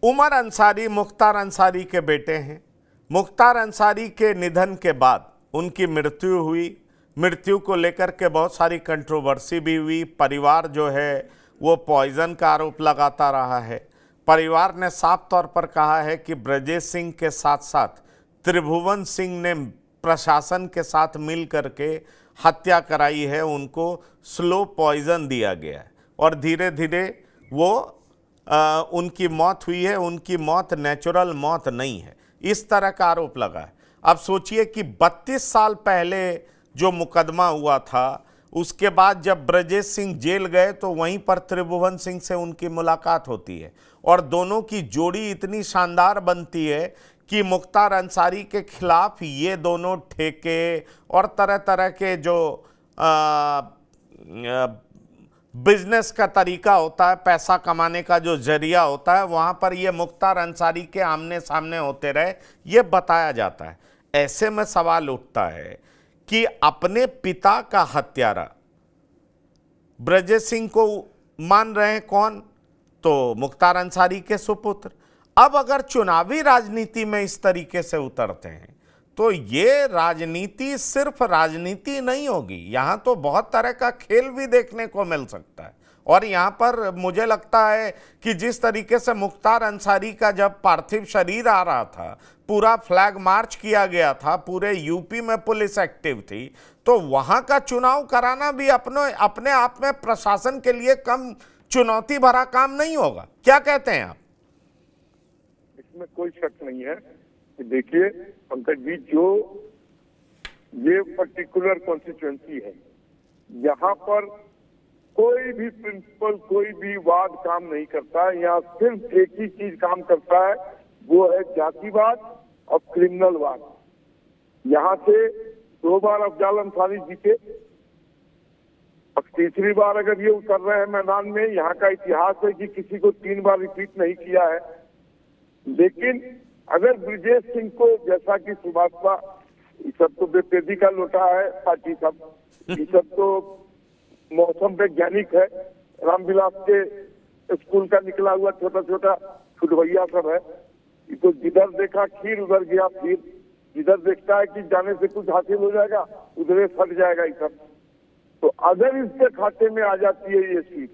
उमर अंसारी मुख्तार अंसारी के बेटे हैं। मुख्तार अंसारी के निधन के बाद उनकी मृत्यु हुई। मृत्यु को लेकर के बहुत सारी कंट्रोवर्सी भी हुई। परिवार जो है वो पॉइजन का आरोप लगाता रहा है। परिवार ने साफ तौर पर कहा है कि ब्रजेश सिंह के साथ साथ त्रिभुवन सिंह ने प्रशासन के साथ मिल करके हत्या कराई है, उनको स्लो पॉइजन दिया गया है और धीरे धीरे वो उनकी मौत हुई है। उनकी मौत नेचुरल मौत नहीं है, इस तरह का आरोप लगा है। अब सोचिए कि 32 साल पहले जो मुकदमा हुआ था, उसके बाद जब ब्रजेश सिंह जेल गए तो वहीं पर त्रिभुवन सिंह से उनकी मुलाकात होती है और दोनों की जोड़ी इतनी शानदार बनती है कि मुख्तार अंसारी के खिलाफ ये दोनों ठेके और तरह तरह के जो बिजनेस का तरीका होता है, पैसा कमाने का जो जरिया होता है, वहाँ पर ये मुख्तार अंसारी के आमने सामने होते रहे, ये बताया जाता है। ऐसे में सवाल उठता है कि अपने पिता का हत्यारा ब्रजेश सिंह को मान रहे हैं कौन? तो मुख्तार अंसारी के सुपुत्र। अब अगर चुनावी राजनीति में इस तरीके से उतरते हैं तो ये राजनीति सिर्फ राजनीति नहीं होगी, यहाँ तो बहुत तरह का खेल भी देखने को मिल सकता है। और यहाँ पर मुझे लगता है कि जिस तरीके से मुख्तार अंसारी का जब पार्थिव शरीर आ रहा था, पूरा फ्लैग मार्च किया गया था, पूरे यूपी में पुलिस एक्टिव थी, तो वहाँ का चुनाव कराना भी अपने आप में प्रशासन के लिए कम चुनौती भरा काम नहीं होगा। क्या कहते हैं आप? इसमें कोई शक नहीं है कि देखिए पंकज जी, जो ये पर्टिकुलर कॉन्स्टिट्यूएंसी है, यहाँ पर कोई भी प्रिंसिपल, कोई भी वाद काम नहीं करता है। यहाँ सिर्फ एक ही चीज काम करता है, वो है जातिवाद और क्रिमिनलवाद। यहाँ से 2 बार अफजाल अंसारी जीते, अब तीसरी बार अगर ये उतर रहे हैं मैदान में। यहाँ का इतिहास है कि किसी को 3 बार रिपीट नहीं किया है। लेकिन अगर ब्रजेश सिंह को, जैसा कि सुभाषपा, ये सब तो बेपेदी का लोटा है पार्टी सब, ये सब तो मौसम वैज्ञानिक है, रामविलास के स्कूल का निकला हुआ छोटा छोटा छुटवैया सब है। ये तो जिधर देखा खीर उधर गया फिर, जिधर देखता है कि जाने से कुछ हासिल हो जाएगा उधर फट जाएगा ये सब। तो अगर इसके खाते में आ जाती है ये सीट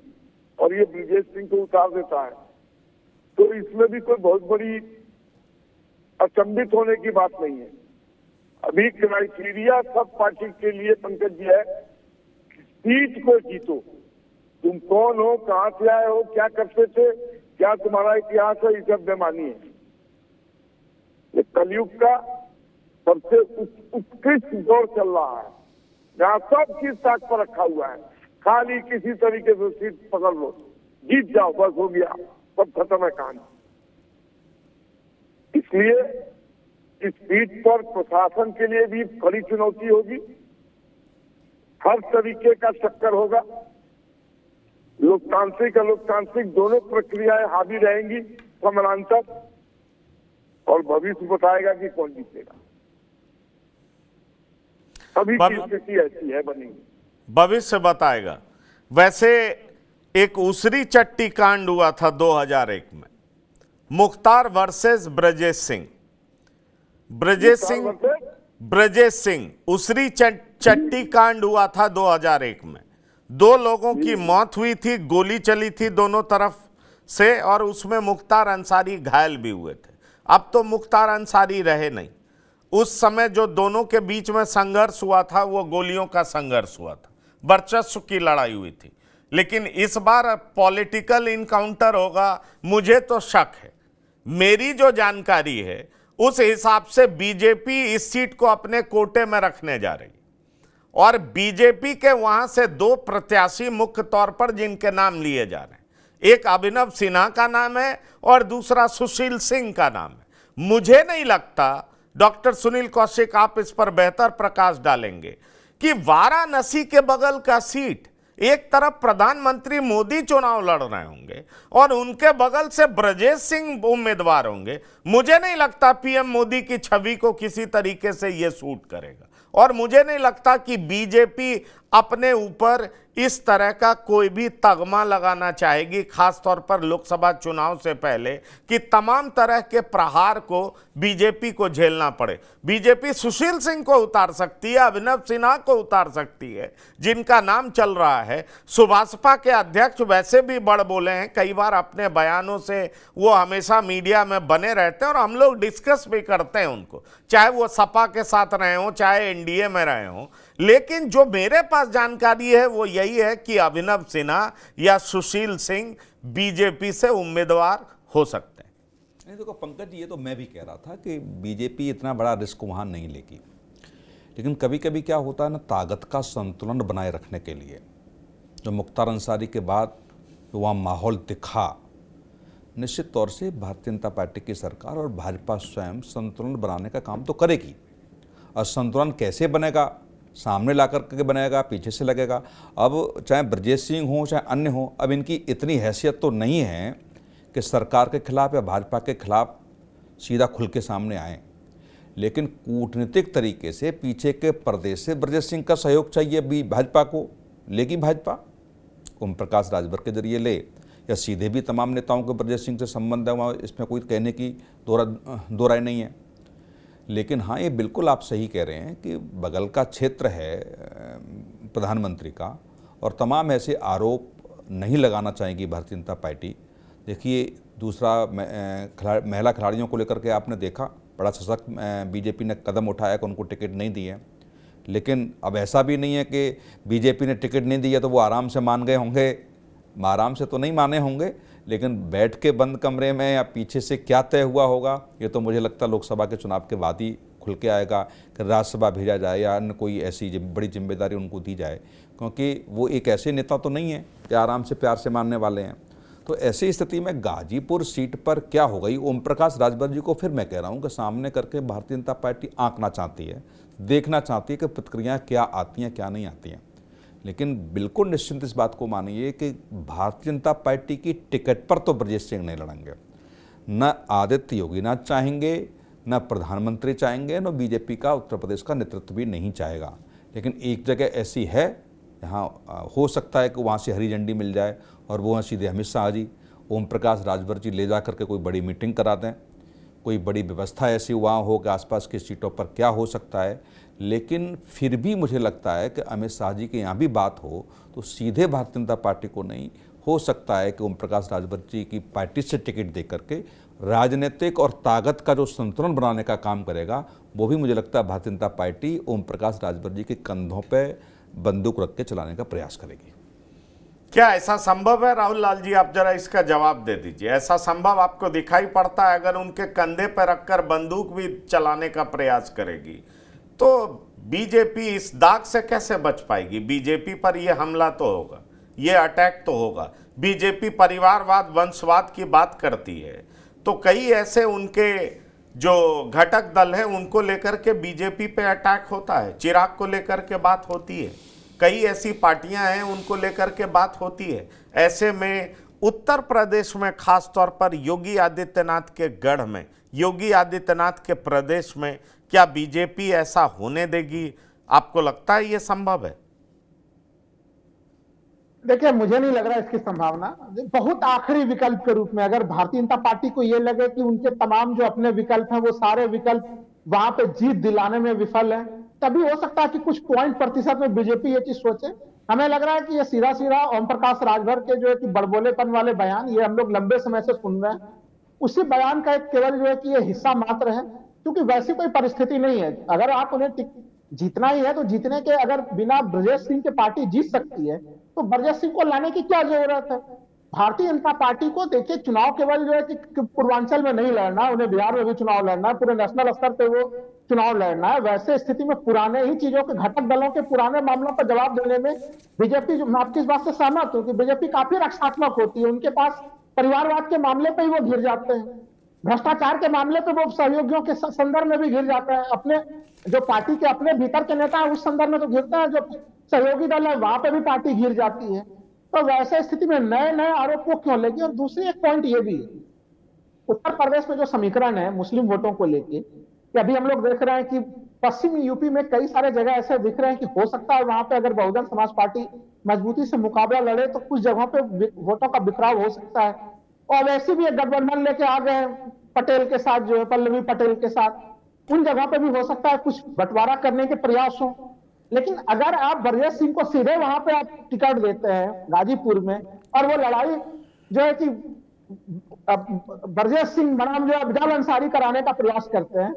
और ये ब्रजेश सिंह को उतार देता है, तो इसमें भी कोई बहुत बड़ी अचंभित होने की बात नहीं है। अभी क्राइटेरिया सब पार्टी के लिए पंकज जी है, सीट को जीतो। तुम कौन हो, कहां से आए हो, क्या करते थे, क्या तुम्हारा इतिहास है, ये सब बेमानी है। ये कलयुग का सबसे उत्कृष्ट दौर चल रहा है, जहाँ सब चीज ताक पर रखा हुआ है। खाली किसी तरीके से सीट पकड़ लो, जीत जाओ, बस हो गया, सब खत्म है कहानी। इसलिए इस सीट पर प्रशासन के लिए भी बड़ी चुनौती होगी, हर तरीके का चक्कर होगा। लोकतांत्रिक अलोकतांत्रिक दोनों प्रक्रियाएं हावी रहेंगी समानांतर, और भविष्य बताएगा कि कौन जीतेगा। अभी की स्थिति ऐसी है बनी, भविष्य बताएगा। वैसे एक उसरी चट्टी कांड हुआ था 2001 में, मुख्तार वर्सेस ब्रजेश सिंह। ब्रजेश सिंह उसरी चट्टी कांड हुआ था 2001 में। 2 लोगों की मौत हुई थी, गोली चली थी दोनों तरफ से, और उसमें मुख्तार अंसारी घायल भी हुए थे। अब तो मुख्तार अंसारी रहे नहीं। उस समय जो दोनों के बीच में संघर्ष हुआ था वो गोलियों का संघर्ष हुआ था, वर्चस्व की लड़ाई हुई थी। लेकिन इस बार पॉलिटिकल इनकाउंटर होगा, मुझे तो शक है। मेरी जो जानकारी है उस हिसाब से बीजेपी इस सीट को अपने कोटे में रखने जा रही, और बीजेपी के वहां से 2 प्रत्याशी मुख्य तौर पर जिनके नाम लिए जा रहे हैं, एक अभिनव सिन्हा का नाम है और दूसरा सुशील सिंह का नाम है। मुझे नहीं लगता, डॉक्टर सुनील कौशिक आप इस पर बेहतर प्रकाश डालेंगे, कि वाराणसी के बगल का सीट एक तरफ प्रधानमंत्री मोदी चुनाव लड़ रहे होंगे और उनके बगल से ब्रजेश सिंह उम्मीदवार होंगे। मुझे नहीं लगता पीएम मोदी की छवि को किसी तरीके से यह सूट करेगा, और मुझे नहीं लगता कि बीजेपी अपने ऊपर इस तरह का कोई भी तगमा लगाना चाहेगी, खास तौर पर लोकसभा चुनाव से पहले, कि तमाम तरह के प्रहार को बीजेपी को झेलना पड़े। बीजेपी सुशील सिंह को उतार सकती है, अभिनव सिन्हा को उतार सकती है, जिनका नाम चल रहा है। सुभाषपा के अध्यक्ष वैसे भी बड़ बोले हैं, कई बार अपने बयानों से वो हमेशा मीडिया में बने रहते हैं और हम लोग डिस्कस भी करते हैं उनको, चाहे वो सपा के साथ रहे हों, चाहे एनडीए में रहे हों। लेकिन जो मेरे पास जानकारी है वो यही है कि अभिनव सिन्हा या सुशील सिंह बीजेपी से उम्मीदवार हो सकते हैं। नहीं देखो पंकज जी, ये तो मैं भी कह रहा था कि बीजेपी इतना बड़ा रिस्क वहाँ नहीं लेगी, लेकिन कभी कभी क्या होता है ना, ताकत का संतुलन बनाए रखने के लिए जो मुख्तार अंसारी के बाद जो वहाँ माहौल दिखा, निश्चित तौर से भारतीय जनता पार्टी की सरकार और भाजपा स्वयं संतुलन बनाने का काम तो करेगी। और संतुलन कैसे बनेगा, सामने ला करके बनेगा, पीछे से लगेगा। अब चाहे ब्रजेश सिंह हो चाहे अन्य हो, अब इनकी इतनी हैसियत तो नहीं है कि सरकार के खिलाफ या भाजपा के खिलाफ सीधा खुल के सामने आए, लेकिन कूटनीतिक तरीके से पीछे के प्रदेश से ब्रजेश सिंह का सहयोग चाहिए भी भाजपा को, लेगी भाजपा ओम प्रकाश राजभर के जरिए ले या सीधे भी तमाम नेताओं के ब्रजेश सिंह से संबंध है, वहाँ इसमें कोई कहने की दो राय नहीं है। लेकिन हाँ, ये बिल्कुल आप सही कह रहे हैं कि बगल का क्षेत्र है प्रधानमंत्री का, और तमाम ऐसे आरोप नहीं लगाना चाहेगी भारतीय जनता पार्टी। देखिए, दूसरा महिला खिलाड़ियों को लेकर के आपने देखा, बड़ा सशक्त बीजेपी ने कदम उठाया कि उनको टिकट नहीं दी है। लेकिन अब ऐसा भी नहीं है कि बीजेपी ने टिकट नहीं दिया तो वो आराम से मान गए होंगे, आराम से तो नहीं माने होंगे, लेकिन बैठ के बंद कमरे में या पीछे से क्या तय हुआ होगा, ये तो मुझे लगता है लोकसभा के चुनाव के बाद ही खुल के आएगा कि राज्यसभा भेजा जाए या अन्य कोई ऐसी बड़ी जिम्मेदारी उनको दी जाए, क्योंकि वो एक ऐसे नेता तो नहीं है कि आराम से प्यार से मानने वाले हैं। तो ऐसी स्थिति में गाजीपुर सीट पर क्या हो गई, ओम प्रकाश राजभर जी को फिर मैं कह रहा हूँ कि सामने करके भारतीय जनता पार्टी आंकना चाहती है, देखना चाहती है कि प्रतिक्रियाएँ क्या आती हैं क्या नहीं आती हैं। लेकिन बिल्कुल निश्चिंत इस बात को मानिए कि भारतीय जनता पार्टी की टिकट पर तो ब्रजेश सिंह नहीं लड़ेंगे, न आदित्य योगीनाथ चाहेंगे, न प्रधानमंत्री चाहेंगे, न बीजेपी का उत्तर प्रदेश का नेतृत्व भी नहीं चाहेगा। लेकिन एक जगह ऐसी है जहाँ हो सकता है कि वहाँ से हरी झंडी मिल जाए और वो सीधे अमित शाह जी, ओम प्रकाश राजभर जी ले जा करके कोई बड़ी मीटिंग करा दें, कोई बड़ी व्यवस्था ऐसी वहाँ हो कि आसपास की सीटों पर क्या हो सकता है। लेकिन फिर भी मुझे लगता है कि अमित शाह जी के यहाँ भी बात हो तो सीधे भारतीय जनता पार्टी को नहीं, हो सकता है कि ओम प्रकाश राजभर जी की पार्टी से टिकट दे करके राजनीतिक और ताकत का जो संतुलन बनाने का काम करेगा, वो भी मुझे लगता है भारतीय जनता पार्टी ओम प्रकाश राजभर जी के कंधों पर बंदूक रख के चलाने का प्रयास करेगी। क्या ऐसा संभव है राहुल लाल जी? आप जरा इसका जवाब दे दीजिए। ऐसा संभव आपको दिखाई पड़ता है अगर उनके कंधे पर रखकर बंदूक भी चलाने का प्रयास करेगी तो बीजेपी इस दाग से कैसे बच पाएगी? बीजेपी पर यह हमला तो होगा, यह अटैक तो होगा। बीजेपी परिवारवाद, वंशवाद की बात करती है, तो कई ऐसे उनके जो घटक दल हैं उनको लेकर के बीजेपी पे अटैक होता है। चिराग को लेकर के बात होती है, कई ऐसी पार्टियां हैं उनको लेकर के बात होती है। ऐसे में उत्तर प्रदेश में खास तौर पर योगी आदित्यनाथ के गढ़ में, योगी आदित्यनाथ के प्रदेश में क्या बीजेपी ऐसा होने देगी? आपको लगता है यह संभव है? देखिए, मुझे नहीं लग रहा इसकी संभावना। बहुत आखिरी विकल्प के रूप में अगर भारतीय जनता पार्टी को यह लगे कि उनके तमाम जो अपने विकल्प हैं वो सारे विकल्प वहां पे जीत दिलाने में विफल है, तभी हो सकता है कि कुछ पॉइंट प्रतिशत में बीजेपी ये चीज सोचे। हमें लग रहा है कि ये सीधा सीधा ओम प्रकाश राजभर के जो है कि बड़बोलेपन वाले बयान ये हम लोग लंबे समय से सुन रहे हैं, उसी बयान का एक केवल जो है कि ये हिस्सा मात्र है, क्योंकि वैसी कोई परिस्थिति नहीं है। अगर आप उन्हें जीतना ही है तो जीतने के अगर बिना ब्रजेश सिंह के पार्टी जीत सकती है तो ब्रजेश सिंह को लाने की क्या जरूरत है? भारतीय जनता पार्टी को देखिए, चुनाव केवल जो है कि पूर्वांचल में नहीं लड़ना, उन्हें बिहार में भी चुनाव लड़ना है, पूरे नेशनल स्तर पे वो चुनाव लड़ना है। वैसे स्थिति में पुराने ही चीजों के घटक दलों के पुराने मामलों पर जवाब देने में बीजेपी, मैं आपकी इस बात से सहमत हूं कि बीजेपी काफी रक्षात्मक होती है। उनके पास परिवारवाद के मामले पर ही वो घिर जाते हैं, भ्रष्टाचार के मामले पे वो सहयोगियों के संदर्भ में भी घिर जाता है, अपने जो पार्टी के अपने भीतर के नेता है उस संदर्भ में तो घिरता है, जो सहयोगी दल है वहां पे भी पार्टी घिर जाती है। तो वैसे स्थिति में नए नए आरोप वो क्यों लेगी? और दूसरी एक पॉइंट ये भी है, उत्तर प्रदेश में जो समीकरण है मुस्लिम वोटों को लेके कि अभी हम लोग देख रहे हैं कि पश्चिमी यूपी में कई सारे जगह ऐसे दिख रहे हैं कि हो सकता है वहां पे अगर बहुजन समाज पार्टी मजबूती से मुकाबला लड़े तो कुछ जगहों पे वोटों का बिखराव हो सकता है। और वैसे भी एक गठबंधन लेके आ गए पटेल के साथ, जो है पल्लवी पटेल के साथ, उन जगहों पे भी हो सकता है कुछ बंटवारा करने के प्रयास हो। लेकिन अगर आप ब्रजेश सिंह को सीधे वहां पे आप टिकट देते हैं गाजीपुर में, और वो लड़ाई जो है कि ब्रजेश सिंह बनाम जो अफजल अंसारी कराने का प्रयास करते हैं,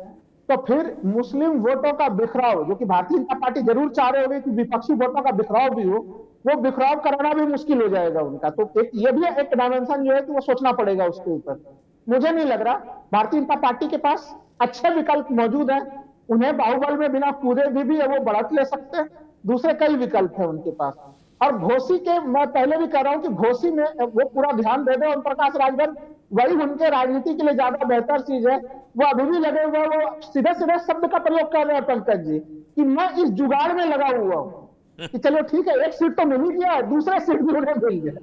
तो फिर मुस्लिम वोटों का बिखराव, जो कि भारतीय जनता पार्टी जरूर चाह रहे होगी कि विपक्षी वोटों का बिखराव भी हो, वो बिखराव कराना भी मुश्किल हो जाएगा उनका। तो ये भी एक डायमेंशन जो है कि वो सोचना पड़ेगा उसके ऊपर। मुझे नहीं लग रहा, भारतीय जनता पार्टी के पास अच्छे विकल्प मौजूद हैं। उन्हें बाहुबल में बिना कूदे भी है वो बढ़त ले सकते हैं। दूसरे कई विकल्प हैं उनके पास। और घोसी के, मैं पहले भी कह रहा हूं कि घोसी में वो पूरा ध्यान दे दे ओम प्रकाश राजभर, वही उनके राजनीति के लिए ज्यादा बेहतर चीज है। वो अभी भी लगे हुए, वो सीधे सीधे शब्द का प्रयोग कर रहे हैं पंकज जी कि मैं इस जुगाड़ में लगा हुआ हूं कि चलो ठीक है, एक सीट तो मिल ही गया, दूसरा सीट भी उन्हें मिल गया।